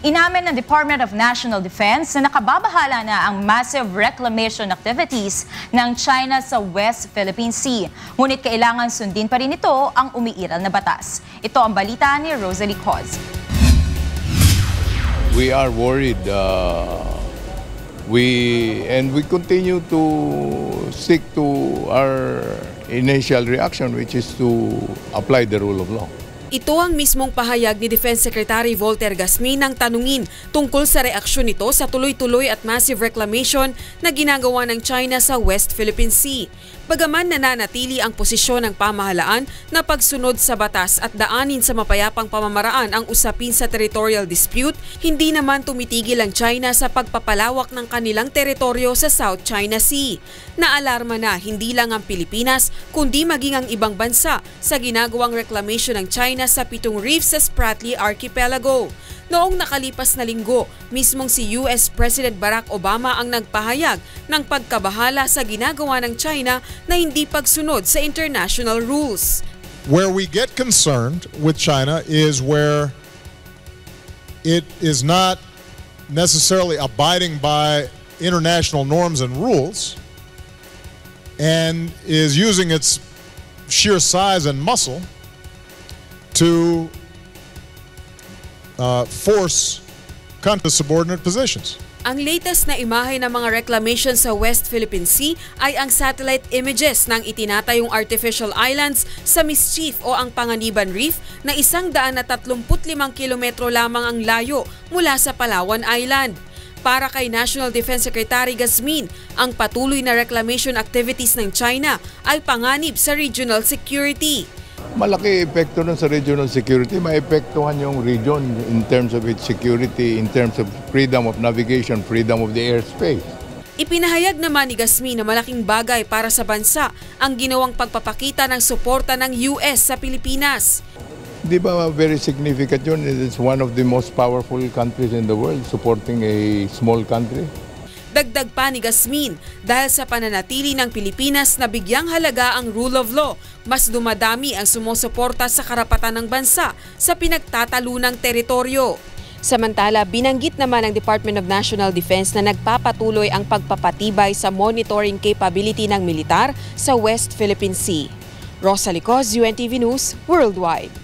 Inamin ng Department of National Defense na nakababahala na ang massive reclamation activities ng China sa West Philippine Sea. Ngunit kailangan sundin pa rin ito ang umiiral na batas. Ito ang balita ni Rosalie Coz. We are worried. We continue to stick to our initial reaction, which is to apply the rule of law. Ito ang mismong pahayag ni Defense Secretary Volter Gasmin nang tanungin tungkol sa reaksyon nito sa tuloy-tuloy at massive reclamation na ginagawa ng China sa West Philippine Sea. Bagaman nananatili ang posisyon ng pamahalaan na pagsunod sa batas at daanin sa mapayapang pamamaraan ang usapin sa territorial dispute, hindi naman tumitigil ang China sa pagpapalawak ng kanilang teritoryo sa South China Sea. Naalarma na hindi lang ang Pilipinas kundi maging ang ibang bansa sa ginagawang reclamation ng China sa 7 reefs sa Spratly Archipelago. Noong nakalipas na linggo, mismong si US President Barack Obama ang nagpahayag ng pagkabahala sa ginagawa ng China na hindi pagsunod sa international rules. Where we get concerned with China is where it is not necessarily abiding by international norms and rules and is using its sheer size and muscle to force country subordinate positions. Ang latest na imahe ng mga reclamation sa West Philippine Sea ay ang satellite images ng itinatayong artificial islands sa Mischief o ang Panganiban Reef na 135 kilometro lamang ang layo mula sa Palawan Island. Para kay National Defense Secretary Gasmin, ang patuloy na reclamation activities ng China ay panganib sa regional security. Malaki epekto nun sa regional security. Maepektuhan yung region in terms of its security, in terms of freedom of navigation, freedom of the airspace. Ipinahayag naman ni Gasmin na malaking bagay para sa bansa ang ginawang pagpapakita ng suporta ng US sa Pilipinas. Di ba very significant yun? It's one of the most powerful countries in the world supporting a small country. Dagdag pa ni Gasmin, dahil sa pananatili ng Pilipinas na bigyang halaga ang rule of law, mas dumadami ang sumusuporta sa karapatan ng bansa sa pinagtatalunang teritoryo. Samantala, binanggit naman ng Department of National Defense na nagpapatuloy ang pagpapatibay sa monitoring capability ng militar sa West Philippine Sea. Rosalie Coz, UNTV News, Worldwide.